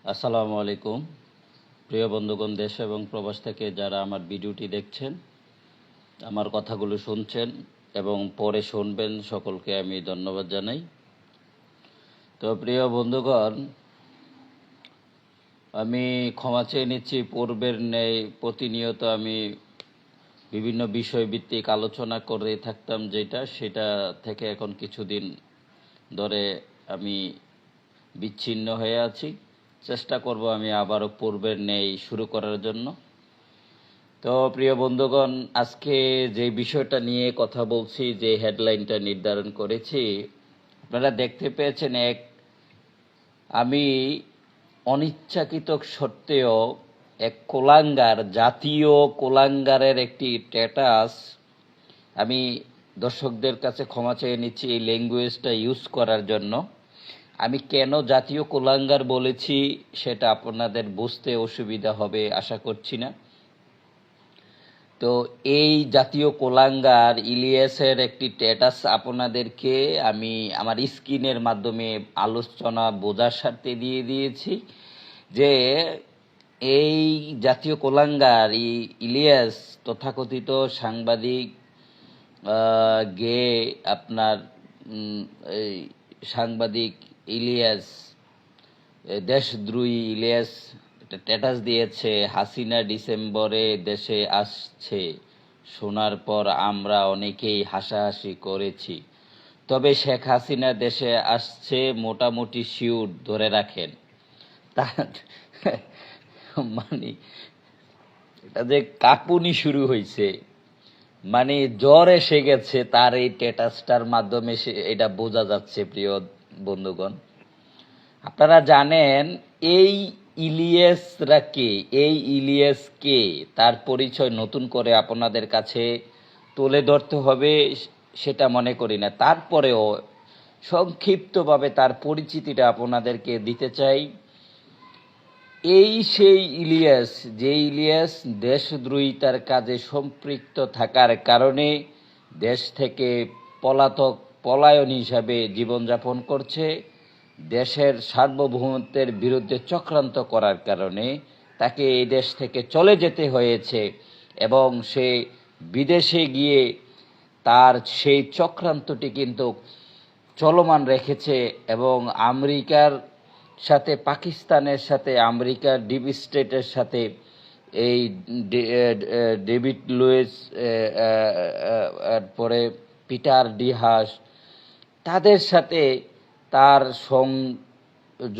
আসসালামু আলাইকুম। প্রিয় বন্ধুগণ, দেশ এবং প্রবাস থেকে যারা আমার ভিডিওটি দেখছেন, আমার কথাগুলো শুনছেন এবং পরে শুনবেন, সকলকে আমি ধন্যবাদ জানাই। তো প্রিয় বন্ধুগণ, আমি ক্ষমা চেয়ে নিচ্ছি। পূর্বের ন্যায় প্রতিনিয়ত আমি বিভিন্ন বিষয়ভিত্তিক আলোচনা করে থাকতাম, সেটা থেকে এখন কিছুদিন ধরে আমি বিচ্ছিন্ন হয়ে আছি। চেষ্টা করব আমি আবারও পূর্বের ন্যায় শুরু করার জন্য। তো প্রিয় বন্ধুগণ, আজকে যে বিষয়টা নিয়ে কথা বলছি, যে হেডলাইনটা নির্ধারণ করেছি, আপনারা দেখতে পেয়েছেন। আমি অনিচ্ছাকৃত সত্ত্বেও এক কোলাঙ্গার, জাতীয় কোলাঙ্গারের একটি স্ট্যাটাস, আমি দর্শকদের কাছে ক্ষমা চেয়ে নিচ্ছি এই ল্যাঙ্গুয়েজটা ইউজ করার জন্য। আমি কেন জাতীয় কোলাঙ্গার বলেছি সেটা আপনাদের বুঝতে অসুবিধা হবে আশা করছি না। তো এই জাতীয় কোলাঙ্গার ইলিয়াসের একটি স্ট্যাটাস আপনাদেরকে আমি আমার স্ক্রিনের মাধ্যমে আলোচনা বোঝার স্বার্থে দিয়ে দিয়েছি যে এই জাতীয় কোলাঙ্গার ইলিয়াস তথাকথিত সাংবাদিক, আপনার এই সাংবাদিক ইলিয়াস, দেশদ্রোহী ইলিয়াস স্ট্যাটাস দিয়েছে, হাসিনা ডিসেম্বরে দেশে আসছে শোনার পর আমরা অনেকেই হাসাহাসি করেছি, তবে শেখ হাসিনা দেশে আসছে মোটামুটি শিওর ধরে রাখেন। মানে এটা যে কাঁপুনি শুরু হয়েছে, মানে জ্বর এসে গেছে তার এই স্ট্যাটাসটার মাধ্যমে, এটা বোঝা যাচ্ছে। প্রিয় বন্ধুগণ, আপনারা জানেন এই ইলিয়াসরা কে, এই ইলিয়াস কে, তার পরিচয় নতুন করে আপনাদের কাছে তুলে ধরতে হবে সেটা মনে করি না। তারপরেও সংক্ষিপ্তভাবে তার পরিচিতিটা আপনাদেরকে দিতে চাই। এই সেই ইলিয়াস, যে ইলিয়াস দেশদ্রোহিতার কাজে সম্পৃক্ত থাকার কারণে দেশ থেকে পলায়ন হিসাবে জীবনযাপন করছে। দেশের সার্বভৌমত্বের বিরুদ্ধে চক্রান্ত করার কারণে তাকে এই দেশ থেকে চলে যেতে হয়েছে এবং সে বিদেশে গিয়ে তার সেই চক্রান্তটি কিন্তু চলমান রেখেছে এবং আমেরিকার সাথে, পাকিস্তানের সাথে, আমেরিকার ডিপ স্টেটের সাথে, এই ডেভিড লুইস, পরে পিটার ডি হাস, তাদের সাথে তার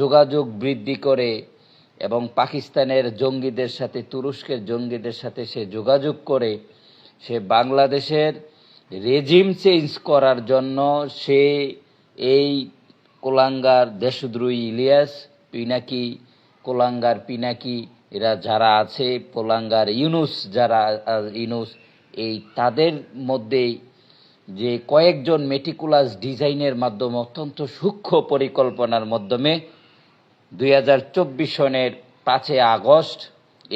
যোগাযোগ বৃদ্ধি করে এবং পাকিস্তানের জঙ্গিদের সাথে, তুরস্কের জঙ্গিদের সাথে সে যোগাযোগ করে সে বাংলাদেশের রেজিম চেঞ্জ করার জন্য সে এই কোলাঙ্গার দেশদ্রোহী ইলিয়াস, পিনাকি কোলাঙ্গার, পিনাকি এরা যারা আছে, কোলাঙ্গার ইউনুস যারা, ইউনুস, এই তাদের মধ্যেই যে কয়েকজন মেটিকুলাস ডিজাইনের মাধ্যমে, অত্যন্ত সূক্ষ্ম পরিকল্পনার মাধ্যমে 2024 সনের 5 আগস্ট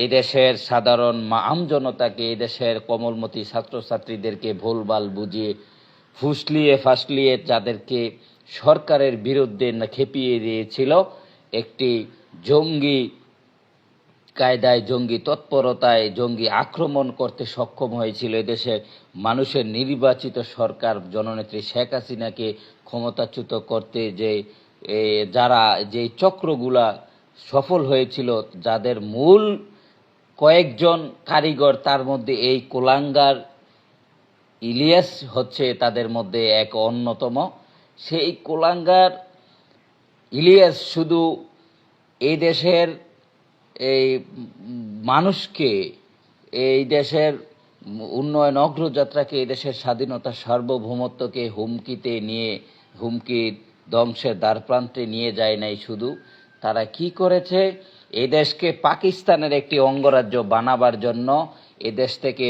এদেশের সাধারণ আমজনতাকে, এদেশের কোমলমতি ছাত্রছাত্রীদেরকে ভুলভাল বুঝিয়ে, ফাসলিয়ে যাদেরকে সরকারের বিরুদ্ধে খেপিয়ে দিয়েছিল, একটি জঙ্গি কায়দায়, জঙ্গি তৎপরতায়, জঙ্গি আক্রমণ করতে সক্ষম হয়েছিল এদেশের মানুষের নির্বাচিত সরকার জননেত্রী শেখ হাসিনাকে ক্ষমতাচ্যুত করতে। যারা যে চক্রগুলা সফল হয়েছিল, যাদের মূল কয়েকজন কারিগর, তার মধ্যে এই কোলাঙ্গার ইলিয়াস হচ্ছে তাদের মধ্যে এক অন্যতম। সেই কোলাঙ্গার ইলিয়াস শুধু এই দেশের এই মানুষকে, এই দেশের উন্নয়ন অগ্রযাত্রাকে, এই দেশের স্বাধীনতা সার্বভৌমত্বকে হুমকি ধ্বংসের দ্বারপ্রান্তে নিয়ে যায় নাই। শুধু তারা কি করেছে, এই দেশকে পাকিস্তানের একটি অঙ্গরাজ্য বানাবার জন্য, এদেশ থেকে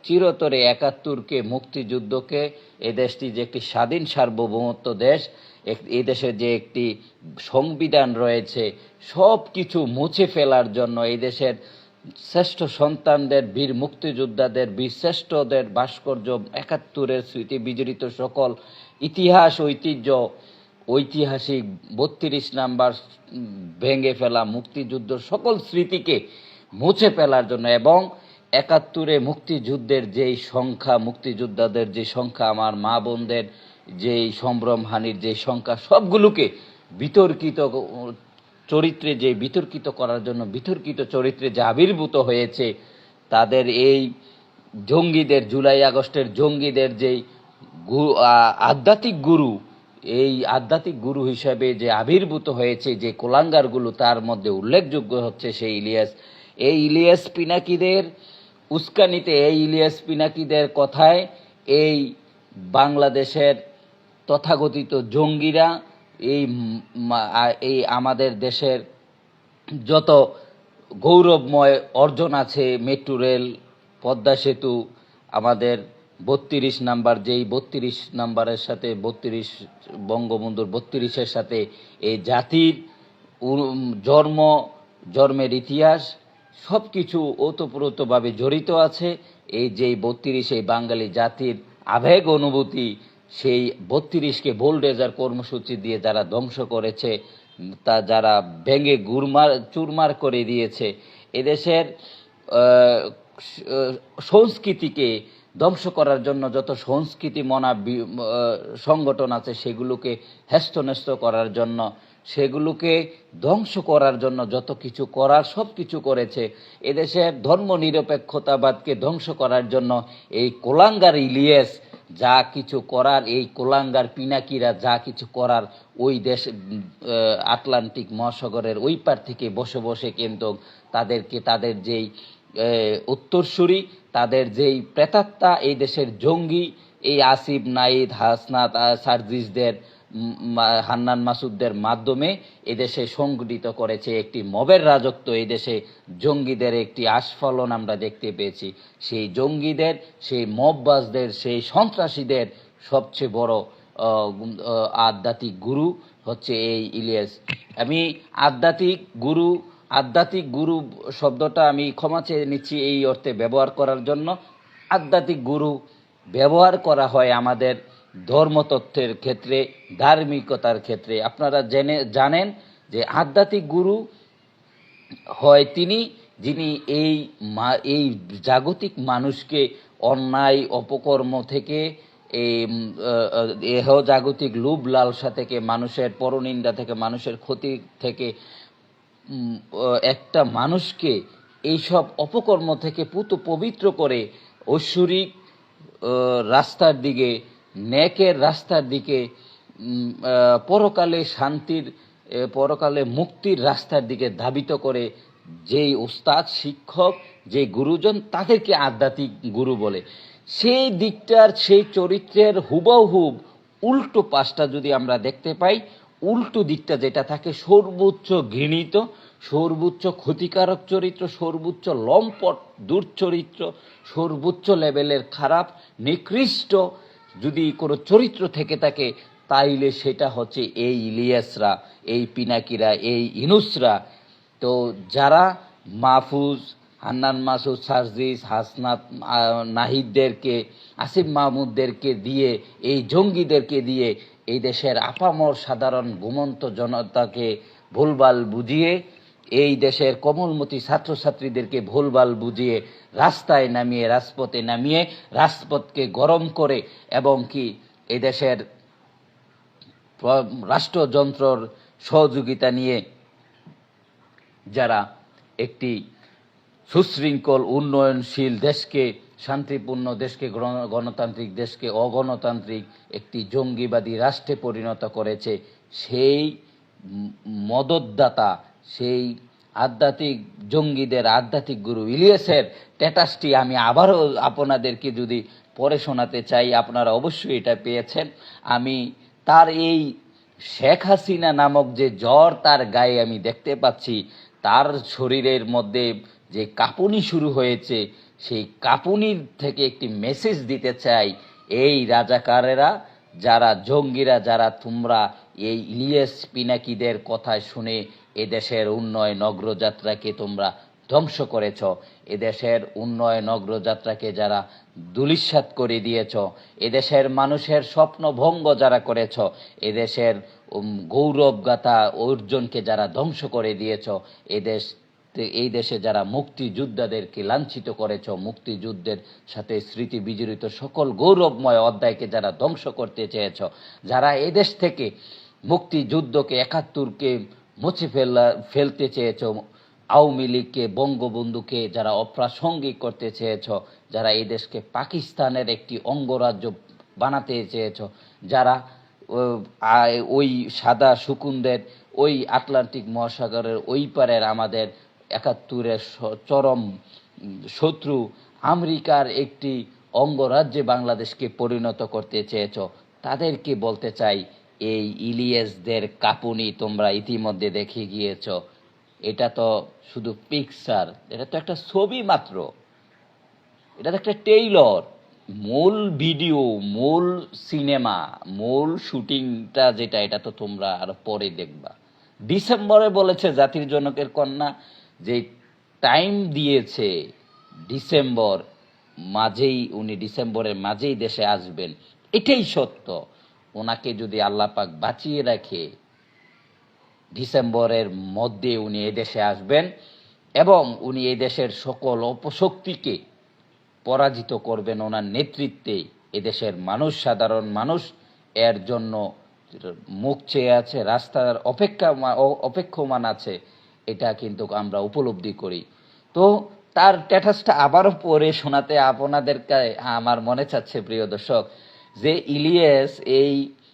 চিরতরে 71কে, মুক্তিযুদ্ধকে, এ দেশটি যে একটি স্বাধীন সার্বভৌমত্ব দেশ, এই দেশের যে একটি সংবিধান রয়েছে, সব কিছু মুছে ফেলার জন্য, এই দেশের শ্রেষ্ঠ সন্তানদের, বীর মুক্তিযোদ্ধাদের, বীর শ্রেষ্ঠদের ভাস্কর্য, 71-এর স্মৃতি বিজড়িত সকল ইতিহাস, ঐতিহ্য, ঐতিহাসিক 32 নাম্বার ভেঙে ফেলা, মুক্তিযুদ্ধ সকল স্মৃতিকে মুছে ফেলার জন্য এবং 71-এ মুক্তিযুদ্ধের যেই সংখ্যা, মুক্তিযোদ্ধাদের যে সংখ্যা, আমার মা বোনদের যেই সম্ভ্রমহানির যে সংখ্যা, সবগুলোকে বিতর্কিত চরিত্রে যে বিতর্কিত করার জন্য, বিতর্কিত চরিত্রে যে আবির্ভূত হয়েছে, তাদের এই জঙ্গিদের, জুলাই আগস্টের জঙ্গিদের যেই আধ্যাত্মিক গুরু, এই আধ্যাত্মিক গুরু হিসাবে যে আবির্ভূত হয়েছে যে কোলাঙ্গারগুলো, তার মধ্যে উল্লেখযোগ্য হচ্ছে সেই ইলিয়াস। এই ইলিয়াস পিনাকিদের উস্কানিতে, এই ইলিয়াস পিনাকিদের কথায় এই বাংলাদেশের তথাকথিত জঙ্গিরা এই আমাদের দেশের যত গৌরবময় অর্জন আছে, মেট্রো রেল, পদ্মা সেতু, আমাদের 32 নাম্বার, যেই 32 নাম্বারের সাথে 32 বঙ্গবন্ধুর 32-এর সাথে এই জাতির জন্মের ইতিহাস সব কিছু ওতপ্রোতভাবে জড়িত আছে। এই যেই 32, এই বাঙালি জাতির আবেগ অনুভূতি, সেই 32কে বোলডেজার কর্মসূচি দিয়ে যারা ধ্বংস করেছে, তা যারা ভেঙে চুরমার করে দিয়েছে, এদেশের সংস্কৃতিকে ধ্বংস করার জন্য যত সংস্কৃতি মনা সংগঠন আছে, সেগুলোকে হেস্তনেস্ত করার জন্য, সেগুলোকে ধ্বংস করার জন্য যত কিছু করার সব কিছু করেছে। এদেশের ধর্মনিরপেক্ষতাবাদকে ধ্বংস করার জন্য এই কোলাঙ্গার ইলিয়াস যা কিছু করার, এই কোলাঙ্গার পিনাকিরা যা কিছু করার, ওই দেশ আটলান্টিক মহাসাগরের ওই পার থেকে বসে বসে কিন্তু তাদেরকে, তাদের যেই উত্তরসূরি, তাদের যেই প্রেতাত্মা, এই দেশের জঙ্গি, এই আসিফ, নাইদ, হাসনাত, সার্জিসদের, হান্নান মাসুদদের মাধ্যমে এদেশে সংগঠিত করেছে একটি মবের রাজত্ব। এই দেশে জঙ্গিদের একটি আস্ফালন আমরা দেখতে পেয়েছি। সেই জঙ্গিদের, সেই মববাজদের, সেই সন্ত্রাসীদের সবচেয়ে বড় আধ্যাত্মিক গুরু হচ্ছে এই ইলিয়াস। আমি আধ্যাত্মিক গুরু শব্দটা আমি ক্ষমা চেয়ে নিচ্ছি এই অর্থে ব্যবহার করার জন্য। আধ্যাত্মিক গুরু ব্যবহার করা হয় আমাদের ধর্মতত্ত্বের ক্ষেত্রে, ধার্মিকতার ক্ষেত্রে। আপনারা জানেন যে আধ্যাত্মিক গুরু হয় তিনি, যিনি এই জাগতিক মানুষকে অন্যায় অপকর্ম থেকে, এই জাগতিক লোভ লালসা থেকে, মানুষের পরনিন্দা থেকে, মানুষের ক্ষতি থেকে একটা মানুষকে এইসব অপকর্ম থেকে পবিত্র করে ঐশ্বরিক রাস্তার দিকে, নেকের রাস্তার দিকে, পরকালে শান্তির, পরকালে মুক্তির রাস্তার দিকে ধাবিত করে যেই উস্তাদ, শিক্ষক, যে গুরুজন, তাদেরকে আধ্যাত্মিক গুরু বলে। সেই দিকটার, সেই চরিত্রের হুবহুব উল্টো পাশটা যদি আমরা দেখতে পাই, উল্টো দিকটা যেটা থাকে, সর্বোচ্চ ঘৃণিত, সর্বোচ্চ ক্ষতিকারক চরিত্র, সর্বোচ্চ লম্পট দুর্চরিত্র, সর্বোচ্চ লেভেলের খারাপ নিকৃষ্ট যদি কোনো চরিত্র থেকে থাকে, তাইলে সেটা হচ্ছে এই ইলিয়াসরা, এই পিনাকিরা, এই ইনুসরা। তো যারা মাহফুজ, হান্নান মাসুদ, সার্জিস, হাসনাত, নাহিদদেরকে, আসিফ মাহমুদদেরকে দিয়ে, এই জঙ্গিদেরকে দিয়ে এই দেশের আপামর সাধারণ ঘুমন্ত জনতাকে ভুলভাল বুঝিয়ে, এই দেশের কোমলমতি ছাত্রছাত্রীদেরকে ভুলভাল বুঝিয়ে রাস্তায় নামিয়ে, রাজপথে নামিয়ে, রাজপথকে গরম করে, এবং কি এই দেশের রাষ্ট্রযন্ত্রর সহযোগিতা নিয়ে যারা একটি সুশৃঙ্খল উন্নয়নশীল দেশকে, শান্তিপূর্ণ দেশকে, গণতান্ত্রিক দেশকে অগণতান্ত্রিক একটি জঙ্গিবাদী রাষ্ট্রে পরিণত করেছে, সেই মদতদাতা, সেই আধ্যাত্মিক জঙ্গিদের আধ্যাত্মিক গুরু ইলিয়াসের স্ট্যাটাসটি আমি আবারও আপনাদেরকে যদি পড়ে শোনাতে চাই। আপনারা অবশ্যই এটা পেয়েছেন। আমি তার এই শেখ হাসিনা নামক যে জ্বর তার গায়ে আমি দেখতে পাচ্ছি, তার শরীরের মধ্যে যে কাঁপুনি শুরু হয়েছে, সেই কাঁপুনির থেকে একটি মেসেজ দিতে চাই, এই রাজাকারেরা, যারা জঙ্গিরা, যারা তোমরা এই ইলিয়াস পিনাকিদের কথা শুনে এদেশের উন্নয়ন অগ্রযাত্রাকে তোমরা ধ্বংস করেছ, এদেশের উন্নয়ন অগ্রযাত্রাকে যারা ধূলিসাৎ করে দিয়েছ, এদেশের মানুষের স্বপ্ন ভঙ্গ যারা করেছ, এদেশের গৌরবগাথা অর্জনকে যারা ধ্বংস করে দিয়েছ, এই দেশে যারা মুক্তিযোদ্ধাদেরকে লাঞ্ছিত করেছ, মুক্তিযুদ্ধের সাথে স্মৃতি বিজড়িত সকল গৌরবময় অধ্যায়কে যারা ধ্বংস করতে চেয়েছ, যারা এই দেশ থেকে মুক্তিযুদ্ধকে ৭১কে মুছে ফেলতে চেয়েছ, আওয়ামী লীগকে বঙ্গবন্ধুকে যারা অপ্রাসঙ্গিক করতে চেয়েছ, যারা এই দেশকে পাকিস্তানের একটি অঙ্গরাজ্য বানাতে চেয়েছ, যারা ওই সাদা শকুনদের ওই আটলান্টিক মহাসাগরের ওই পারের আমাদের ৭১-এর চরম শত্রু আমেরিকার একটি অঙ্গরাজ্যে বাংলাদেশকে পরিণত করতে চেয়েছ, তাদেরকে বলতে চাই, এই ইলিয়াসদের কাঁপুনি তোমরা ইতিমধ্যে দেখে গিয়েছ। এটা তো শুধু পিকচার, এটা তো একটা ছবি মাত্র, এটা তো একটা টেইলর। মূল ভিডিও, মূল সিনেমা, মূল শুটিংটা যেটা, এটা তো তোমরা আরো পরে দেখবা। ডিসেম্বরে বলেছে জাতির জনকের কন্যা যে টাইম দিয়েছে ডিসেম্বর মাঝেই, উনি ডিসেম্বরের মাঝেই দেশে আসবেন, এটাই সত্য। ওনাকে যদি আল্লাহ পাক বাঁচিয়ে রাখে, ডিসেম্বরের মধ্যে উনি এদেশে আসবেন এবং উনি এই দেশের সকল অপশক্তিকে পরাজিত করবেন ওনার নেতৃত্বে। এদেশের মানুষ, সাধারণ মানুষ এর জন্য মুখ চেয়ে আছে, রাস্তার অপেক্ষমান আছে, এটা কিন্তু আমরা উপলব্ধি করি। তো তার স্ট্যাটাসটা আবারও পড়ে শোনাতে আপনাদেরকে আমার মনে চাচ্ছে প্রিয় দর্শক, যে ইলিয়াস এই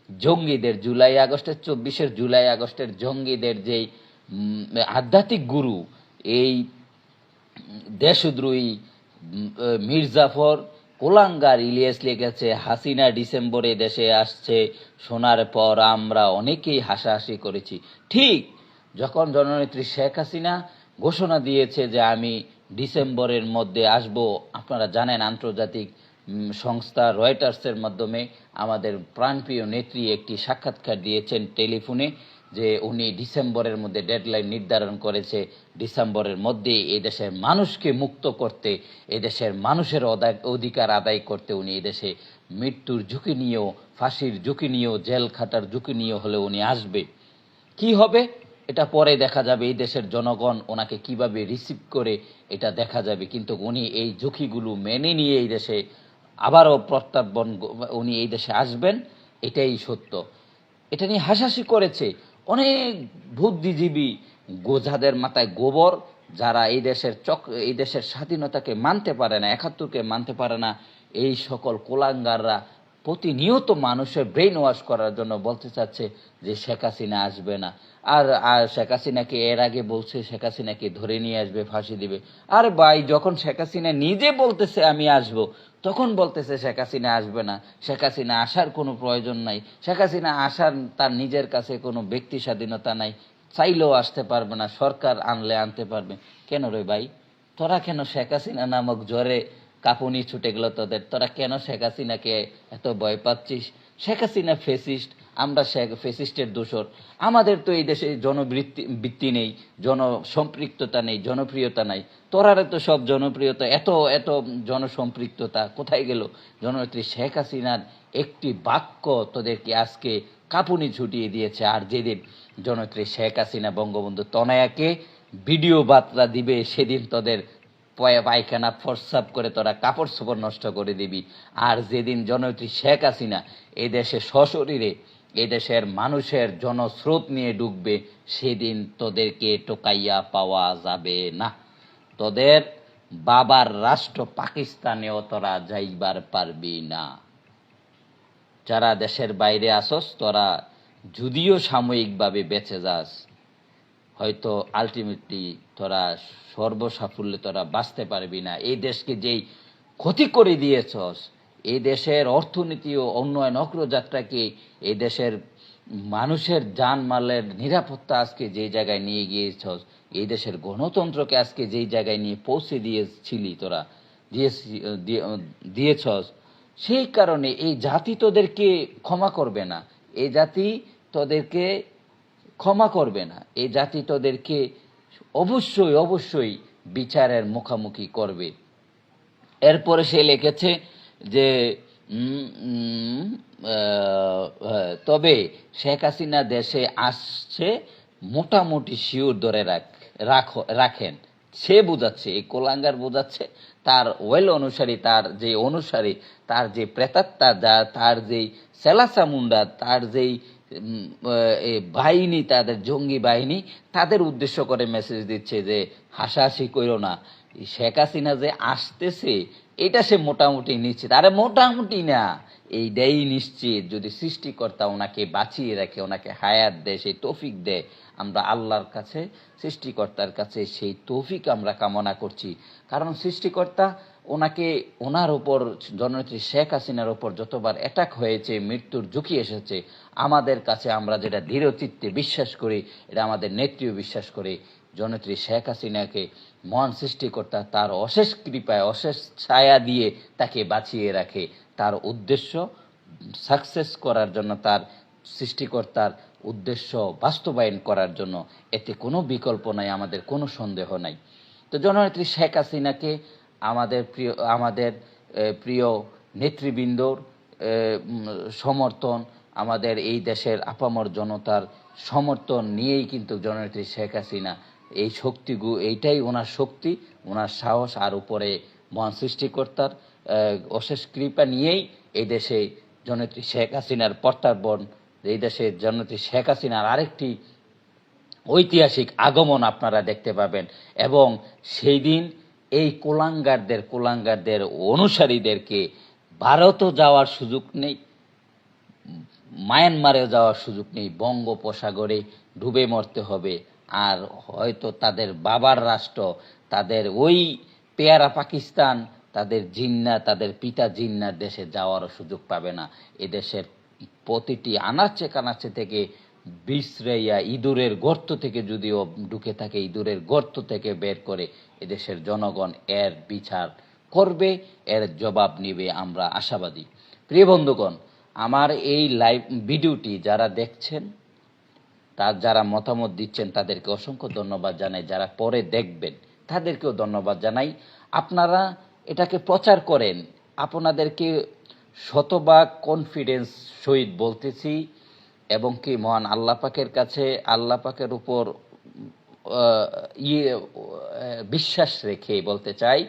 জঙ্গিদের জুলাই আগস্টের ২৪ জুলাই আগস্টের জঙ্গিদের যেই আধ্যাত্মিক গুরু, এই দেশদ্রোহী মির্জাফর কোলাঙ্গার ইলিয়াস লিখেছে, হাসিনা ডিসেম্বরে দেশে আসছে শোনার পর আমরা অনেকেই হাসাহাসি করেছি। ঠিক যখন জননেত্রী শেখ হাসিনা ঘোষণা দিয়েছে যে আমি ডিসেম্বরের মধ্যে আসব, আপনারা জানেন আন্তর্জাতিক সংস্থা রয়টার্সের মাধ্যমে আমাদের প্রাণপ্রিয় নেত্রী একটি সাক্ষাৎকার দিয়েছেন টেলিফোনে, যে উনি ডিসেম্বরের মধ্যে ডেডলাইন নির্ধারণ করেছে, ডিসেম্বরের মধ্যে এদেশের মানুষকে মুক্ত করতে, এদেশের মানুষের অধিকার আদায় করতে উনি এদেশে মৃত্যুর ঝুঁকি নিয়েও, ফাঁসির ঝুঁকি নিয়েও, জেল খাটার ঝুঁকি নিয়েও হলে উনি আসবে। কি হবে এটা পরে দেখা যাবে, এই দেশের জনগণ ওনাকে কিভাবে রিসিভ করে এটা দেখা যাবে, কিন্তু উনি এই ঝুঁকিগুলো মেনে নিয়ে এই দেশে আবারও প্রত্যাবর্তন, উনি এই দেশে আসবেন, এটাই সত্য। এটা নিয়ে হাসাহাসি করেছে অনেক বুদ্ধিজীবী, যাদের মাথায় গোবর, যারা এই দেশের স্বাধীনতাকে মানতে পারে না, ৭১কে মানতে পারে না, এই সকল কোলাঙ্গাররা প্রতিনিয়ত মানুষের ব্রেন ওয়াশ করার জন্য বলতে চাচ্ছে যে শেখ হাসিনা আসবে না। আর শেখ হাসিনাকে এর আগে বলছে শেখ হাসিনাকে ধরে নিয়ে আসবে, ফাঁসি দিবে। আর ভাই, যখন শেখ হাসিনা নিজে বলতেছে আমি আসব, তখন বলতেছে শেখ হাসিনা আসবে না, শেখ হাসিনা আসার কোনো প্রয়োজন নাই, শেখ হাসিনা আসার তার নিজের কাছে কোনো ব্যক্তি স্বাধীনতা নাই, চাইলেও আসতে পারবে না, সরকার আনলে আনতে পারবে। কেন রে ভাই, তোরা কেন শেখ হাসিনা নামক জ্বরে কাঁপুনি ছুটে গেল তোদের, তোরা কেন শেখ হাসিনাকে এত ভয় পাচ্ছিস? শেখ হাসিনা ফেসিস্ট, আমরা ফেসিস্টের দোষর। আমাদের তো এই দেশে বৃত্তি নেই, জনসম্পৃক্ততা নেই, জনপ্রিয়তা নাই। তোরারে তো সব জনপ্রিয়তা, এত এত জনসম্পৃক্ততা কোথায় গেল? জননেত্রী শেখ হাসিনার একটি বাক্য তোদেরকে আজকে কাঁপুনি ছুটিয়ে দিয়েছে। আর যেদিন জননেত্রী শেখ হাসিনা বঙ্গবন্ধু তনয়াকে ভিডিও বার্তা দিবে, সেদিন তোদের পায়খানা ফরসাপ করে তোরা কাপড় চোপড় নষ্ট করে দিবি। আর যেদিন জননেত্রী শেখ হাসিনা এদেশে সশরীরে এদেশের মানুষের জনস্রোত নিয়ে ঢুকবে, সেদিন তোদেরকে টোকাইয়া পাওয়া যাবে না। তোদের বাবার রাষ্ট্র পাকিস্তানেও তোরা যাইবার পারবি না। যারা দেশের বাইরে আসস, তোরা যদিও সাময়িকভাবে বেঁচে যাস, হয়তো আলটিমেটলি তোরা সর্বসাফল্যে তোরা বাঁচতে পারবি না। এই দেশকে যেই ক্ষতি করে দিয়েছস, এই দেশের অর্থনীতি ও উন্নয়ন অগ্রযাত্রাকে, এই দেশের মানুষের জানমালের নিরাপত্তা আজকে যেই জায়গায় নিয়ে গিয়েছস, এই দেশের গণতন্ত্রকে আজকে যেই জায়গায় নিয়ে পৌঁছে দিয়েছিলি তোরা, দিয়েছস, সেই কারণে এই জাতি তোদেরকে ক্ষমা করবে না। এই জাতি তোদেরকে ক্ষমা করবে না। এই জাতি তোদেরকে অবশ্যই অবশ্যই বিচারের মুখোমুখি করবে। এরপরে সে লিখেছে যে তবে শেখ হাসিনা দেশে আসছে মোটামুটি শিওর ধরে রাখেন। সে বোঝাচ্ছে, এই কোলাঙ্গার বোঝাচ্ছে তার অনুসারী, তার যে প্রেতাত্মা, তার যেই সেলাসামুন্ডা, তার যেই বাহিনী, তাদের জঙ্গি বাহিনী, তাদের উদ্দেশ্য করে মেসেজ দিচ্ছে যে হাসাহাসি কইরো না, শেখ হাসিনা যে আসতেছে এটা সে মোটামুটি নিশ্চিত। আরে মোটামুটি না, এইটাই নিশ্চিত। যদি সৃষ্টিকর্তা ওনাকে বাঁচিয়ে রাখে, ওনাকে হায়াত দেয়, সেই তৌফিক দেয়, আমরা আল্লাহর কাছে, সৃষ্টিকর্তার কাছে সেই তৌফিক আমরা কামনা করছি। কারণ সৃষ্টিকর্তা ওনাকে, ওনার উপর, জননেত্রী শেখ হাসিনার উপর যতবার অ্যাটাক হয়েছে, মৃত্যুর ঝুঁকি এসেছে, আমাদের কাছে আমরা যেটা দৃঢ়চিত্তে বিশ্বাস করি, এটা আমাদের নেত্রীও বিশ্বাস করে, জননেত্রী শেখ হাসিনাকে মহান সৃষ্টিকর্তা তার অশেষ কৃপায়, অশেষ ছায়া দিয়ে তাকে বাঁচিয়ে রাখে, তার উদ্দেশ্য সাকসেস করার জন্য, তার সৃষ্টিকর্তার উদ্দেশ্য বাস্তবায়ন করার জন্য। এতে কোনো বিকল্প নাই, আমাদের কোনো সন্দেহ নাই। তো জননেত্রী শেখ হাসিনাকে আমাদের প্রিয় নেতৃবৃন্দর সমর্থন, আমাদের এই দেশের আপামর জনতার সমর্থন নিয়েই কিন্তু জননেত্রী শেখ হাসিনা এই এইটাই ওনার শক্তি, ওনার সাহস, আর উপরে মহান সৃষ্টিকর্তার অশেষ কৃপা নিয়েই এই দেশে জননেত্রী শেখ হাসিনার প্রত্যাবর্তন, এই দেশে জননেত্রী শেখ হাসিনার আরেকটি ঐতিহাসিক আগমন আপনারা দেখতে পাবেন। এবং সেই দিন এই কুলাঙ্গারদের অনুসারীদেরকে ভারতও যাওয়ার সুযোগ নেই, মায়ানমারেও যাওয়ার সুযোগ নেই, বঙ্গোপসাগরে ডুবে মরতে হবে। আর হয়তো তাদের বাবার রাষ্ট্র, তাদের ওই পেয়ারা পাকিস্তান, তাদের তাদের পিতা জিন্নার দেশে যাওয়ারও সুযোগ পাবে না। এদেশের প্রতিটি আনাচে কানাচে থেকে বিশ্রাইয়া ইঁদুরের গর্ত থেকে যদিও ঢুকে থাকে, ইঁদুরের গর্ত থেকে বের করে এদেশের জনগণ এর বিচার করবে, এর জবাব নিবে, আমরা আশাবাদী। প্রিয় বন্ধুগণ, আমার এই লাইভ ভিডিওটি যারা দেখছেন, যারা মতামত দিচ্ছেন, তাদেরকে অসংখ্য ধন্যবাদ জানাই। যারা পরে দেখবেন তাদেরকেও ধন্যবাদ জানাই। আপনারা এটাকে প্রচার করেন। আপনাদেরকে শতভাগ কনফিডেন্স সহিত বলতেছি, এবং কি মহান আল্লাহ পাকের কাছে, আল্লাহ পাকের উপর বিশ্বাস রেখে বলতে চাই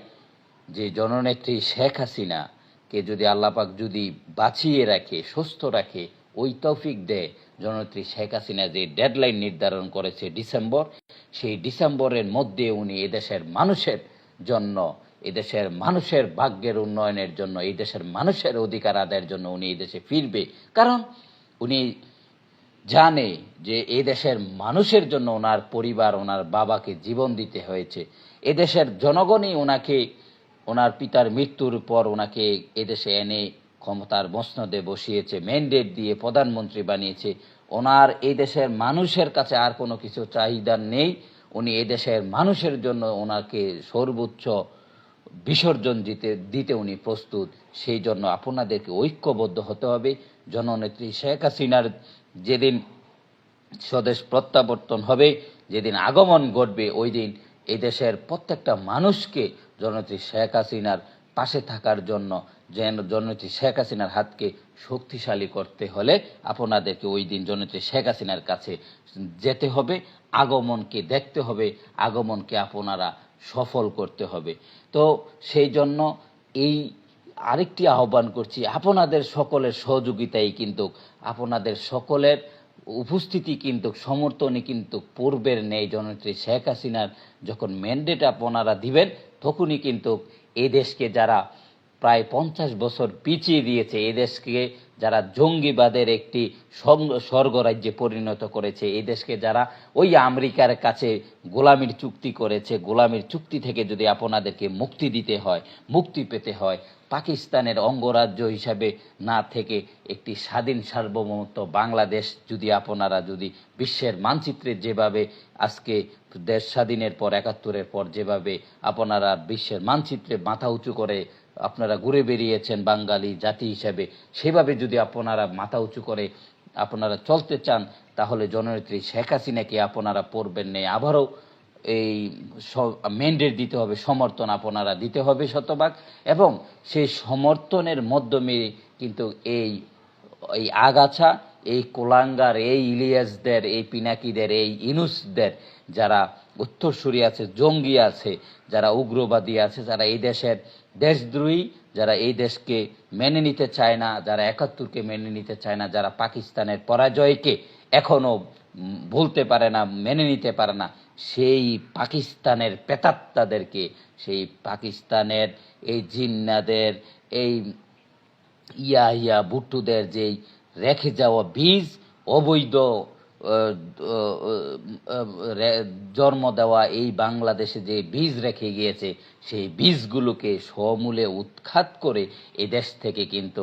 যে জননেত্রী শেখ হাসিনাকে যদি আল্লাহ পাক যদি বাঁচিয়ে রাখে, সুস্থ রাখে, ওই তৌফিক দেয়, জননেত্রী শেখ হাসিনা যে ডেডলাইন নির্ধারণ করেছে ডিসেম্বর, সেই ডিসেম্বরের মধ্যে উনি এদেশের মানুষের জন্য, এদেশের মানুষের ভাগ্যের উন্নয়নের জন্য, এই দেশের মানুষের অধিকার আদায়ের জন্য উনি এই দেশে ফিরবে। কারণ উনি জানে যে এই দেশের মানুষের জন্য ওনার পরিবার, ওনার বাবাকে জীবন দিতে হয়েছে। এদেশের জনগণই ওনাকে, ওনার পিতার মৃত্যুর পর ওনাকে এদেশে এনে ক্ষমতার মসনদে বসিয়েছে, ম্যান্ডেট দিয়ে প্রধানমন্ত্রী বানিয়েছে। ওনার এই দেশের মানুষের কাছে আর কোনো কিছু চাহিদা নেই। উনি এই দেশের মানুষের জন্য ওনাকে সর্বোচ্চ বিসর্জন দিতে উনি প্রস্তুত। সেই জন্য আপনাদেরকে ঐক্যবদ্ধ হতে হবে। জননেত্রী শেখ হাসিনার যেদিন স্বদেশ প্রত্যাবর্তন হবে, যেদিন আগমন ঘটবে, ওই দিন এই দেশের প্রত্যেকটা মানুষকে জননেত্রী শেখ হাসিনার পাশে থাকার জন্য, জননেত্রী শেখ হাসিনার হাতকে শক্তিশালী করতে হলে আপনাদেরকে ওই দিন জননেত্রী শেখ হাসিনার কাছে যেতে হবে, আগমনকে দেখতে হবে, আগমনকে আপনারা সফল করতে হবে। তো সেই জন্য এই আরেকটি আহ্বান করছি, আপনাদের সকলের সহযোগিতাই কিন্তু, আপনাদের সকলের উপস্থিতি কিন্তু, সমর্থনই কিন্তু পূর্বের নেই। জননেত্রী শেখ হাসিনার যখন ম্যান্ডেট আপনারা দিবেন, তখনই কিন্তু এই দেশকে যারা প্রায় 50 বছর পিছিয়ে দিয়েছে, এই দেশকে যারা জঙ্গিবাদের একটি স্বর্গরাজ্যে পরিণত করেছে, এই দেশকে যারা ওই আমেরিকার কাছে গোলামির চুক্তি করেছে, গোলামির চুক্তি থেকে যদি আপনাদেরকে মুক্তি দিতে হয়, মুক্তি পেতে হয়, পাকিস্তানের অঙ্গরাজ্য হিসাবে না থেকে একটি স্বাধীন সার্বভৌমত্ব বাংলাদেশ যদি আপনারা যদি বিশ্বের মানচিত্রে যেভাবে আজকে দেশ স্বাধীনের পর 71-এর পর যেভাবে আপনারা বিশ্বের মানচিত্রে মাথা উঁচু করে আপনারা ঘুরে বেরিয়েছেন বাঙালি জাতি হিসাবে, সেভাবে যদি আপনারা মাথা উঁচু করে আপনারা চলতে চান, তাহলে জননেত্রী শেখ হাসিনাকে আপনারা পড়বেন নেই আবারও এই ম্যান্ডেট দিতে হবে, সমর্থন আপনারা দিতে হবে শতভাগ, এবং সেই সমর্থনের মাধ্যমে কিন্তু এই এই আগাছা, এই কোলাঙ্গার, এই ইলিয়াসদের, এই পিনাকিদের, এই ইনুসদের যারা উত্তরসূরি আছে, জঙ্গি আছে, যারা উগ্রবাদী আছে, যারা এই দেশের দেশদ্রোহী, যারা এই দেশকে মেনে নিতে চায় না, যারা ৭১কে মেনে নিতে চায় না, যারা পাকিস্তানের পরাজয়কে এখনো ভুলতে পারে না, মেনে নিতে পারে না, সেই পাকিস্তানের প্রেতাত্মাদেরকে, সেই পাকিস্তানের এই জিন্নাদের, এই ইয়া ভুট্টুদের যেই রেখে যাওয়া বীজ, অবৈধ জন্ম দেওয়া এই বাংলাদেশে যে বীজ রেখে গিয়েছে, সেই বীজগুলোকে সমূলে উৎখাত করে এই দেশ থেকে কিন্তু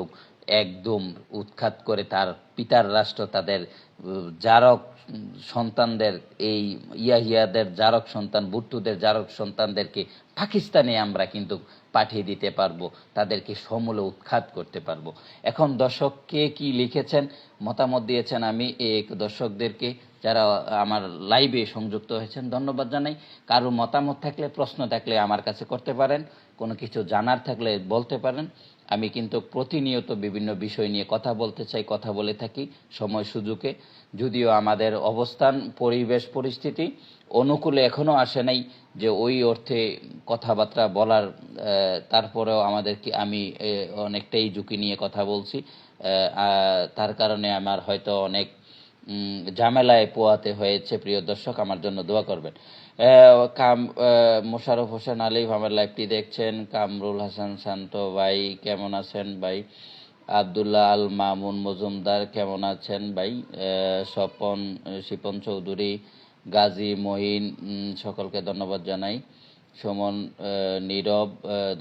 একদম উৎখাত করে তার পিতার রাষ্ট্র, তাদের জারক সন্তানদের, এই ইয়াহিয়াদের জারক সন্তান, ভুট্টুদের জারক সন্তানদেরকে পাকিস্তানে আমরা কিন্তু পাঠিয়ে দিতে পারবো, তাদেরকে সমূলে উৎখাত করতে পারবো। এখন দর্শক কে কি লিখেছেন, মতামত দিয়েছেন, আমি এক দর্শকদেরকে যারা আমার লাইভে সংযুক্ত হয়েছেন ধন্যবাদ জানাই। কারো মতামত থাকলে, প্রশ্ন থাকলে আমার কাছে করতে পারেন, কোনো কিছু জানার থাকলে বলতে পারেন। আমি কিন্তু প্রতিনিয়ত বিভিন্ন বিষয় নিয়ে কথা বলতে চাই, কথা বলে থাকি সময় সুযোগে। যদিও আমাদের অবস্থান, পরিবেশ, পরিস্থিতি অনুকূলে এখনো আসে নাই যে ওই অর্থে কথাবার্তা বলার, তারপরেও আমাদেরকে আমি অনেকটাই ঝুঁকি নিয়ে কথা বলছি। তার কারণে আমার হয়তো অনেক ঝামেলায় পোয়াতে হয়েছে। প্রিয় দর্শক, আমার জন্য দোয়া করবেন। মোশাররফ হোসেন আলিফ আমার লাইভটি দেখছেন। কামরুল হাসান শান্ত ভাই কেমন আছেন ভাই? আবদুল্লাহ আল মামুন মজুমদার কেমন আছেন ভাই? শিপন চৌধুরী, গাজী মহিন, সকলকে ধন্যবাদ জানাই। সুমন, নীরব,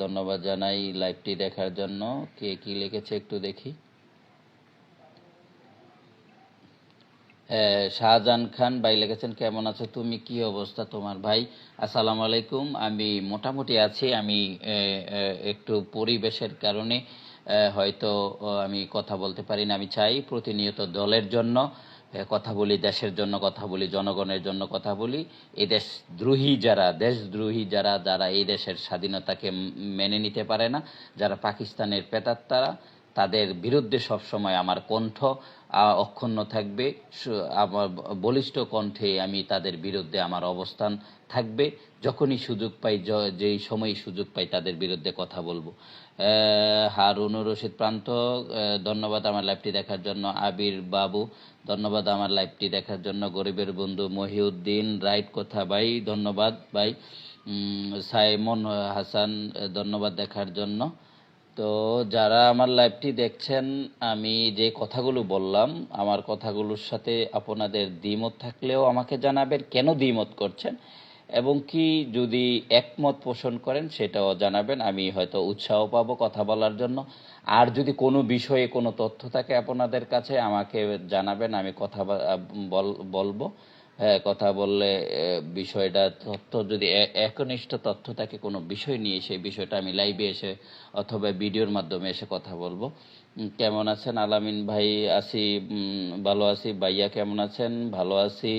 ধন্যবাদ জানাই লাইভটি দেখার জন্য। কে কি লিখেছে একটু দেখি। শাহজাহান খান ভাই লিখেছেন, কেমন আছো তুমি, কি অবস্থা তোমার ভাই? আসসালামু আলাইকুম। আমি মোটামুটি আছি। আমি একটু পরিবেশের কারণে হয়তো আমি কথা বলতে পারি না। আমি চাই প্রতিনিয়ত দলের জন্য কথা বলি, দেশের জন্য কথা বলি, জনগণের জন্য কথা বলি। এই দেশদ্রোহী যারা, দেশদ্রোহী যারা, যারা এই দেশের স্বাধীনতাকে মেনে নিতে পারে না, যারা পাকিস্তানের প্রেতাত্মারা, তাদের বিরুদ্ধে সবসময় আমার কণ্ঠ অক্ষুণ্ণ থাকবে। আমার বলিষ্ঠ কণ্ঠে আমি তাদের বিরুদ্ধে আমার অবস্থান থাকবে। যখনই সুযোগ পাই, যেই সময় সুযোগ পাই, তাদের বিরুদ্ধে কথা বলবো। হারুনুর রশিদ প্রান্ত, ধন্যবাদ আমার লাইভটি দেখার জন্য। আবির বাবু, ধন্যবাদ আমার লাইভটি দেখার জন্য। গরিবের বন্ধু মহিউদ্দিন, রাইট কথা ভাই, ধন্যবাদ ভাই। সাইমন হাসান, ধন্যবাদ দেখার জন্য। তো যারা আমার লাইভটি দেখছেন, আমি যে কথাগুলো বললাম, আমার কথাগুলোর সাথে আপনাদের দ্বিমত থাকলেও আমাকে জানাবেন কেন দ্বিমত করছেন, এবং কি যদি একমত পোষণ করেন সেটাও জানাবেন। আমি হয়তো উৎসাহ পাবো কথা বলার জন্য। আর যদি কোনো বিষয়ে কোনো তথ্য থাকে আপনাদের কাছে, আমাকে জানাবেন, আমি কথা বলবো। হ্যাঁ, কথা বললে বিষয়টা, তথ্য যদি একনিষ্ঠ তথ্য থাকে কোনো বিষয় নিয়ে, সেই বিষয়টা আমি লাইভে এসে অথবা ভিডিওর মাধ্যমে এসে কথা বলবো। কেমন আছেন আলামিন ভাই? আছি, ভালো আছি। ভাইয়া কেমন আছেন? ভালো আছি।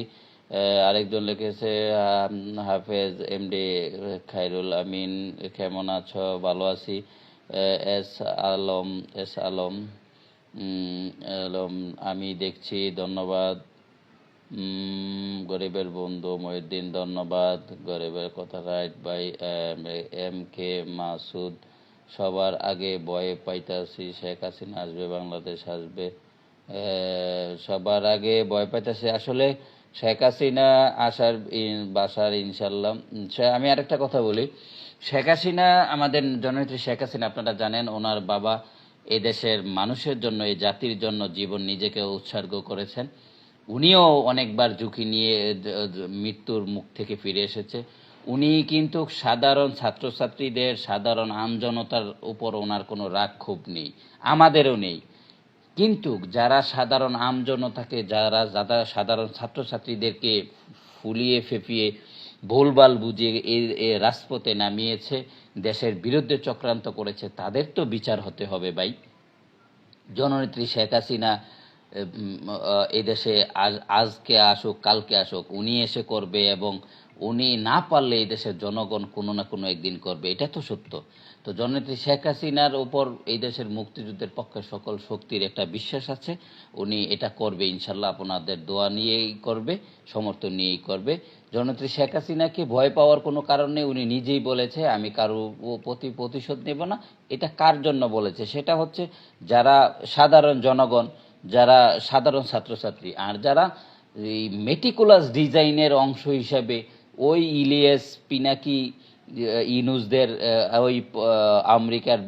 আরেকজন লিখেছে, হাফেজ এমডি খায়রুল আমিন, কেমন আছো? ভালো আছি। এস আলম, এস আলম, আমি দেখছি, ধন্যবাদ। গরিবের বন্ধু মহিউদ্দিন, ধন্যবাদ। গরিবের কথা, রাইট ভাই। এম কে মাসুদ, সবার আগে ভয়ে পাইতাছি শেখ হাসিনা আসবে, বাংলাদেশ আসবে। সবার আগে ভয় পাইতাছি, আসলে শেখ হাসিনা আসার বাসার ইনশাল্লাহ। আমি আরেকটা কথা বলি, শেখ হাসিনা, আমাদের জননেত্রী শেখ হাসিনা, আপনারা জানেন ওনার বাবা এদেশের মানুষের জন্য, এই জাতির জন্য জীবন নিজেকে উৎসর্গ করেছেন। উনিও অনেকবার ঝুঁকি নিয়ে মৃত্যুর মুখ থেকে ফিরে এসেছে। উনি কিন্তু সাধারণ ছাত্রছাত্রীদের, সাধারণ আমজনতার উপর ওনার কোনো রাগ ক্ষোভ নেই, আমাদেরও নেই। কিন্তু যারা সাধারণ আমজনতাকে, যারা সাধারণ ছাত্রছাত্রীদেরকে ফুলিয়ে ফেঁপিয়ে ভুলভাল বুঝিয়ে এই রাজপথে নামিয়েছে, দেশের বিরুদ্ধে চক্রান্ত করেছে, তাদের তো বিচার হতে হবে ভাই। জননেত্রী শেখ হাসিনা এই দেশে আজকে আসুক, কালকে আসুক, উনি এসে করবে, এবং উনি না পারলে এই দেশের জনগণ কোনো না কোনো একদিন করবে, এটা তো সত্য। তো জননেত্রী শেখ হাসিনার উপর এই দেশের মুক্তিযুদ্ধের পক্ষে সকল শক্তির একটা বিশ্বাস আছে, উনি এটা করবে ইনশাল্লাহ। আপনাদের দোয়া নিয়েই করবে, সমর্থন নিয়েই করবে। জননেত্রী শেখ হাসিনাকে ভয় পাওয়ার কোনো কারণ নেই, উনি নিজেই বলেছে আমি কারো প্রতি প্রতিশোধ নেব না। এটা কার জন্য বলেছে? সেটা হচ্ছে যারা সাধারণ জনগণ, যারা সাধারণ ছাত্রছাত্রী, আর যারা এই মেটিকুলাস ডিজাইনের অংশ হিসাবে ওই ইলিয়াস পিনাকি ইউনুসদের ওই আমেরিকার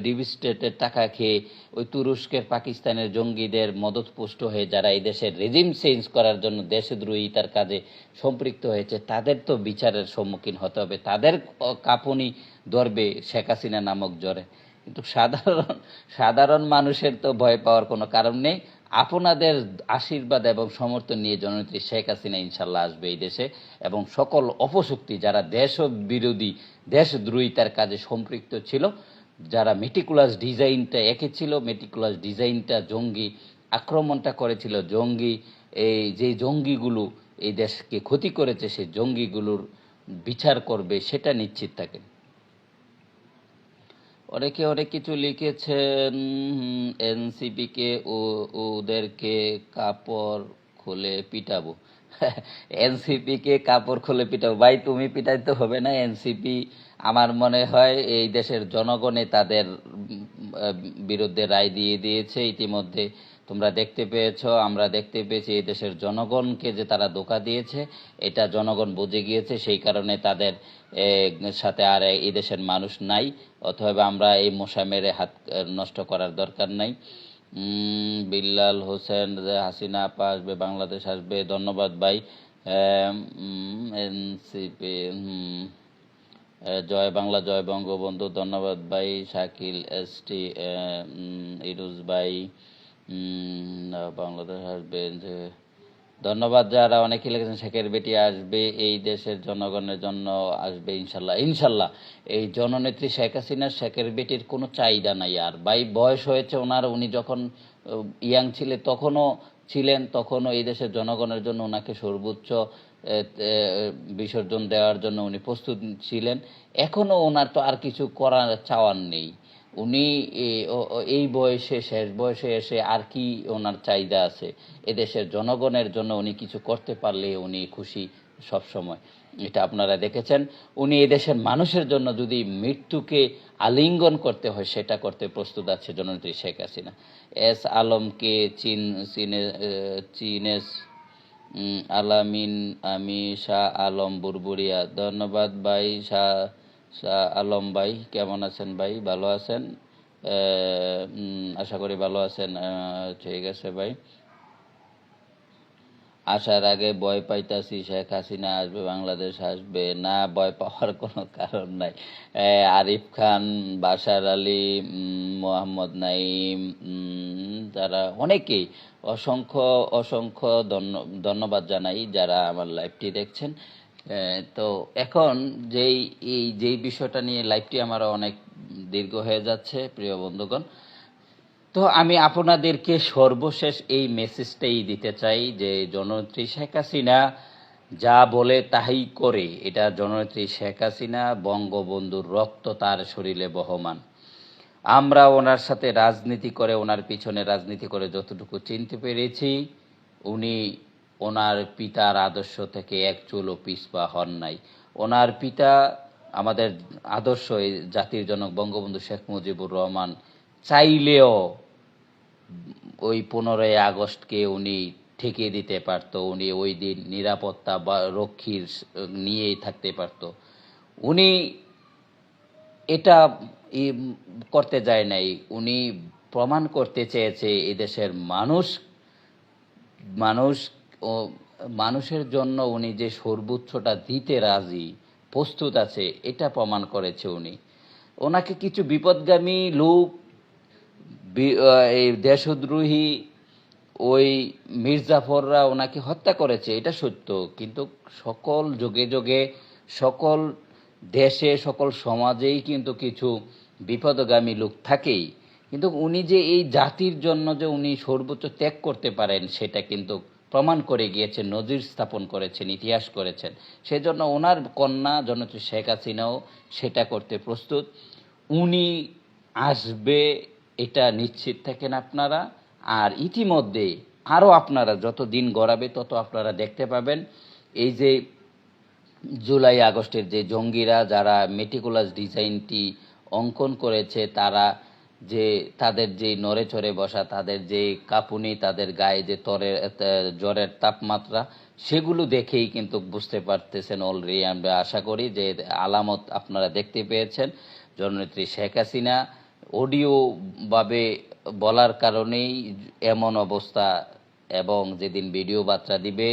ডিপ স্টেটের টাকা খেয়ে ওই তুরস্কের পাকিস্তানের জঙ্গিদের মদতপুষ্ট হয়ে যারা এই দেশের রেজিম চেঞ্জ করার জন্য দেশদ্রোহিতার কাজে সম্পৃক্ত হয়েছে, তাদের তো বিচারের সম্মুখীন হতে হবে, তাদের কাঁপুনি ধরবে শেখ হাসিনা নামক জ্বরে। কিন্তু সাধারণ মানুষের তো ভয় পাওয়ার কোনো কারণ নেই। আপনাদের আশীর্বাদ এবং সমর্থন নিয়ে জননেত্রী শেখ হাসিনা ইনশাল্লাহ আসবে এই দেশে, এবং সকল অপশক্তি যারা দেশ বিরোধী দেশদ্রোহিতার কাজে সম্পৃক্ত ছিল, যারা মেটিকুলাস ডিজাইনটা এঁকেছিল, মেটিকুলাস ডিজাইনটা জঙ্গি আক্রমণটা করেছিল, জঙ্গি এই যে জঙ্গিগুলো এই দেশকে ক্ষতি করেছে, সেই জঙ্গিগুলোর বিচার করবে, সেটা নিশ্চিত থাকেন। অনেকে অনেক কিছু লিখেছেন। এনসিপিকে ওদেরকে কাপড় খুলে পিটাবো। এনসিপিকে কাপড় খুলে পিটাবো? ভাই, তুমি পিটাইতে হবে না। এনসিপি আমার মনে হয় এই দেশের জনগণে তাদের বিরুদ্ধে রায় দিয়ে দিয়েছে ইতিমধ্যে। তোমরা দেখতে পেয়েছো, আমরা দেখতে পেয়েছি এই দেশের জনগণকে যে তারা ধোঁকা দিয়েছে, এটা জনগণ বুঝে গিয়েছে। সেই কারণে তাদের সাথে আর এই দেশের মানুষ নাই। অথবা আমরা এই মশা মেরে হাত নষ্ট করার দরকার নাই। বিল্লাল হোসেন, হাসিনা আপা আসবে, বাংলাদেশ আসবে, ধন্যবাদ ভাই। এনসিপি, জয় বাংলা, জয় বঙ্গবন্ধু, ধন্যবাদ ভাই। শাকিল এসটি, ইরুজ ভাই, বাংলাদেশ আসবে, ধন্যবাদ। যারা অনেকে লিখেছেন শেখের বেটি আসবে, এই দেশের জনগণের জন্য আসবে ইনশাল্লাহ। ইনশাল্লাহ এই জননেত্রী শেখ হাসিনার শেখের বেটির কোনো চাহিদা নাই আর। ভাই বয়স হয়েছে ওনার, উনি যখন ইয়াং ছিলেন তখনও এই দেশের জনগণের জন্য ওনাকে সর্বোচ্চ বিসর্জন দেওয়ার জন্য উনি প্রস্তুত ছিলেন। এখনও ওনার তো আর কিছু করার চাওয়ার নেই। উনি এই বয়সে, শেষ বয়সে এসে আর কি ওনার চাহিদা আছে? এদেশের জনগণের জন্য উনি কিছু করতে পারলে উনি খুশি সব সময়, এটা আপনারা দেখেছেন। উনি এদেশের মানুষের জন্য যদি মৃত্যুকে আলিঙ্গন করতে হয় সেটা করতে প্রস্তুত আছে জননেত্রী শেখ হাসিনা। এস আলমকে চীনেস আলামিন, আমি শাহ আলম বুরবুরিয়া, ধন্যবাদ ভাই। শাহ আলম ভাই কেমন আছেন ভাই? ভালো আছেন? আশা করি ভালো আছেন। ঠিক আছে ভাই। আসার আগে ভয় পাইতাছি শেখ হাসিনা আসবে, বাংলাদেশ আসবে না, ভয় পাওয়ার কোনো কারণ নাই। আরিফ খান, বাশার আলী, মোহাম্মদ নাইম, তারা অনেকেই অসংখ্য অসংখ্য ধন্যবাদ জানাই যারা আমার লাইভটি দেখছেন। তো এখন যেই বিষয়টা নিয়ে লাইভটি আমার অনেক দীর্ঘ হয়ে যাচ্ছে প্রিয় বন্ধুগণ, তো আমি আপনাদেরকে সর্বশেষ এই মেসেজটাই দিতে চাই যে জননেত্রী শেখ হাসিনা যা বলে তাই করে। এটা জননেত্রী শেখ হাসিনা, বঙ্গবন্ধুর রক্ত তার শরীরে বহমান। আমরা ওনার সাথে রাজনীতি করে, ওনার পিছনে রাজনীতি করে যতটুকু চিনতে পেরেছি, উনি ওনার পিতার আদর্শ থেকে এক চুলও পিছপা হন নাই। ওনার পিতা আমাদের আদর্শ এই জাতির জনক বঙ্গবন্ধু শেখ মুজিবুর রহমান চাইলেও ওই 15ই আগস্টকে উনি ঠেকিয়ে দিতে পারত। উনি ওই দিন নিরাপত্তা বা রক্ষীর নিয়েই থাকতে পারত। উনি এটা করতে যায় নাই। উনি প্রমাণ করতে চেয়েছে এদেশের মানুষের জন্য উনি যে সর্বোচ্চটা দিতে রাজি, প্রস্তুত আছে, এটা প্রমাণ করেছে উনি। ওনাকে কিছু বিপদগামী লোক, এই দেশদ্রোহী ওই মির্জাফররা ওনাকে হত্যা করেছে, এটা সত্য। কিন্তু সকল যুগে যুগে, সকল দেশে, সকল সমাজেই কিন্তু কিছু বিপদগামী লোক থাকেই। কিন্তু উনি যে এই জাতির জন্য যে উনি সর্বোচ্চ ত্যাগ করতে পারেন, সেটা কিন্তু প্রমাণ করে গিয়েছেন, নজির স্থাপন করেছেন, ইতিহাস করেছেন। সেজন্য ওনার কন্যা জননেত্রী শেখ হাসিনাও সেটা করতে প্রস্তুত। উনি আসবে এটা নিশ্চিত থাকেন আপনারা। আর ইতিমধ্যে আরও আপনারা যত দিন গড়াবে তত আপনারা দেখতে পাবেন এই যে জুলাই আগস্টের যে জঙ্গিরা যারা মেটিকুলাস ডিজাইনটি অঙ্কন করেছে, তারা যে তাদের যে নড়ে চড়ে বসা, তাদের যে কাঁপুনি, তাদের গায়ে যে জ্বরের তাপমাত্রা, সেগুলো দেখেই কিন্তু বুঝতে পারতেছেন অলরেডি। আমরা আশা করি যে আলামত আপনারা দেখতে পেয়েছেন। জননেত্রী শেখ হাসিনা অডিওভাবে বলার কারণেই এমন অবস্থা, এবং যেদিন ভিডিও বার্তা দিবে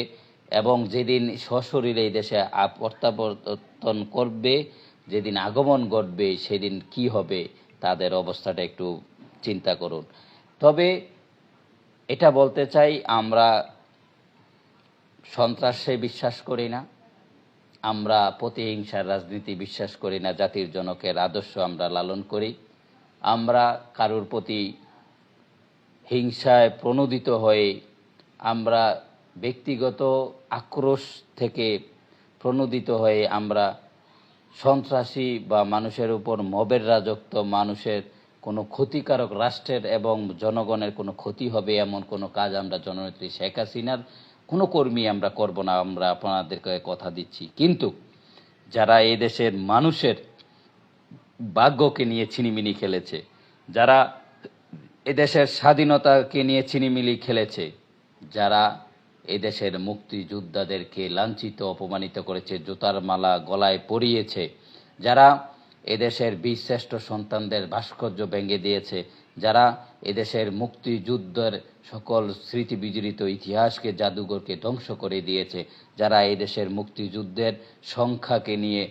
এবং যেদিন সশরীরে এই দেশে প্রত্যাবর্তন করবে, যেদিন আগমন ঘটবে, সেদিন কি হবে তাদের অবস্থাটা একটু চিন্তা করুন। তবে এটা বলতে চাই, আমরা সন্ত্রাসে বিশ্বাস করি না, আমরা প্রতিহিংসার রাজনীতি বিশ্বাস করি না, জাতির জনকের আদর্শ আমরা লালন করি। আমরা কারোর প্রতি হিংসায় প্রণোদিত হয়ে, আমরা ব্যক্তিগত আক্রোশ থেকে প্রণোদিত হয়ে আমরা সন্ত্রাসী বা মানুষের উপর মবের রাজত্ব, মানুষের কোনো ক্ষতিকারক, রাষ্ট্রের এবং জনগণের কোনো ক্ষতি হবে এমন কোনো কাজ আমরা জননেত্রী শেখ হাসিনার কোনো কর্মী আমরা করব না, আমরা আপনাদেরকে কথা দিচ্ছি। কিন্তু যারা এই দেশের মানুষের ভাগ্যকে নিয়ে ছিনিমিনি খেলেছে, যারা এদেশের স্বাধীনতাকে নিয়ে ছিনিমিনি খেলেছে, যারা এদেশের মুক্তিযোদ্ধাদেরকে লাঞ্ছিত অপমানিত করেছে, জুতার মালা গলায় পরিয়েছে, যারা এদেশের বীরশ্রেষ্ঠ সন্তানদের ভাস্কর্য ভেঙে দিয়েছে, যারা এদেশের মুক্তিযুদ্ধের সকল স্মৃতি বিজড়িত ইতিহাসকে, জাদুঘরকে ধ্বংস করে দিয়েছে, যারা এদেশের মুক্তিযুদ্ধের সংখ্যাকে নিয়ে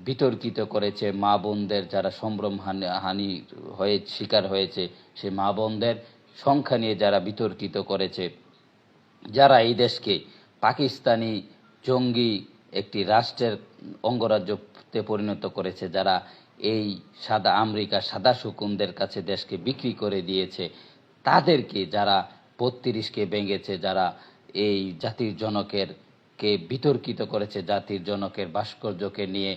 বিতর্কিত করেছে, মা বোনদের যারা সম্ভ্রম হানি হয়ে শিকার হয়েছে, সে মা বোনদের সংখ্যা নিয়ে যারা বিতর্কিত করেছে, যারা এই দেশকে পাকিস্তানি জঙ্গি একটি রাষ্ট্রের অঙ্গরাজ্যতে পরিণত করেছে, যারা এই আমেরিকা সাদা শকুনদের কাছে দেশকে বিক্রি করে দিয়েছে, তাদেরকে যারা ৩২কে ভেঙেছে, যারা এই জাতির জনকের কে বিতর্কিত করেছে, জাতির জনকের ভাস্কর্যকে নিয়ে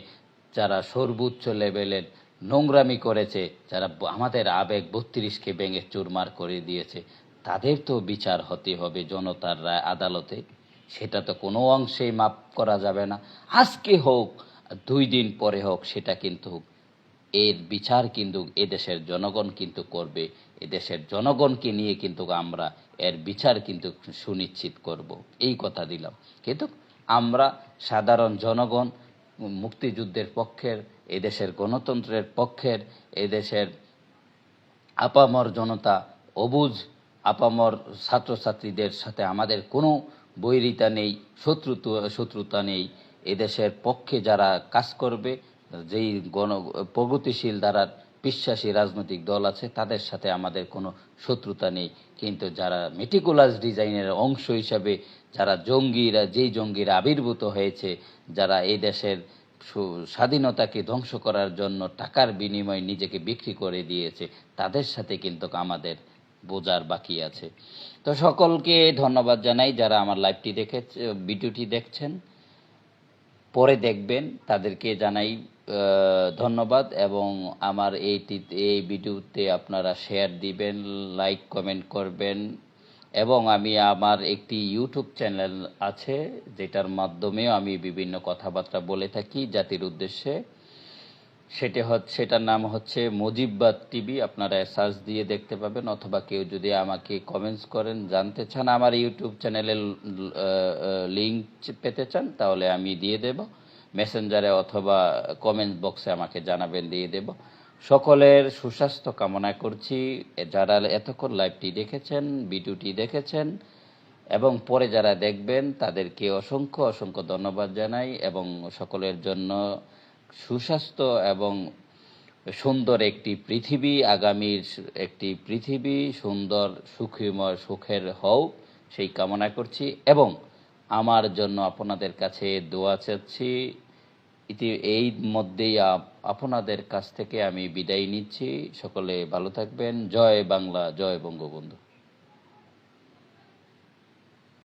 যারা সর্বোচ্চ লেভেলের নোংরামি করেছে, যারা আমাদের আবেগ ৩২কে ভেঙে চুরমার করে দিয়েছে, তাদের তো বিচার হতে হবে জনতার রায় আদালতে। সেটা তো কোনো অংশেই মাপ করা যাবে না। আজকে হোক, 2 দিন পরে হোক, সেটা কিন্তু এর বিচার কিন্তু এদেশের জনগণ কিন্তু করবে। এদেশের জনগণকে নিয়ে কিন্তু আমরা এর বিচার কিন্তু সুনিশ্চিত করব, এই কথা দিলাম। কিন্তু আমরা সাধারণ জনগণ, মুক্তিযুদ্ধের পক্ষের, এদেশের গণতন্ত্রের পক্ষের, এদেশের আপামর জনতা, অবুঝ আপামর ছাত্রছাত্রীদের সাথে আমাদের কোনো বৈরিতা নেই, শত্রুতা নেই। এদেশের পক্ষে যারা কাজ করবে, যেই প্রগতিশীল দ্বারা বিশ্বাসী রাজনৈতিক দল আছে, তাদের সাথে আমাদের কোনো শত্রুতা নেই। কিন্তু যারা মেটিকুলাস ডিজাইনের অংশ হিসাবে যারা যেই জঙ্গিরা আবির্ভূত হয়েছে, যারা এই দেশের স্বাধীনতাকে ধ্বংস করার জন্য টাকার বিনিময়ে নিজেকে বিক্রি করে দিয়েছে, তাদের সাথে কিন্তু আমাদের বোঝার বাকি আছে। তো সকলকে ধন্যবাদ জানাই যারা আমার লাইভটি দেখেছে, ভিডিওটি দেখছেন, পরে দেখবেন, তাদেরকে জানাই ধন্যবাদ। এবং আমার এই ভিডিওতে আপনারা শেয়ার দিবেন, লাইক কমেন্ট করবেন। এবং আমি আমার একটি ইউটিউব চ্যানেল আছে, যেটার মাধ্যমেও আমি বিভিন্ন কথাবার্তা বলে থাকি জাতির উদ্দেশ্যে। সেটার নাম হচ্ছে মুজিববাদ টিভি, আপনারা সার্চ দিয়ে দেখতে পাবেন। অথবা কেউ যদি আমাকে কমেন্টস করেন, জানতে চান আমার ইউটিউব চ্যানেলের লিঙ্ক পেতে চান, তাহলে আমি দিয়ে দেব মেসেঞ্জারে, অথবা কমেন্ট বক্সে আমাকে জানাবেন, দিয়ে দেব। সকলের সুস্বাস্থ্য কামনা করছি। যারা এতক্ষণ লাইভটি দেখেছেন, ভিডিওটি দেখেছেন, এবং পরে যারা দেখবেন, তাদেরকে অসংখ্য অসংখ্য ধন্যবাদ জানাই। এবং সকলের জন্য সুস্বাস্থ্য এবং সুন্দর একটি পৃথিবী, আগামীর একটি পৃথিবী সুন্দর সুখময় সুখের হোক, সেই কামনা করছি। এবং আমার জন্য আপনাদের কাছে দোয়া চাচ্ছি। এই মধ্যেই আপনাদের কাছ থেকে আমি বিদায় নিচ্ছি। সকলে ভালো থাকবেন। জয় বাংলা, জয় বঙ্গবন্ধু।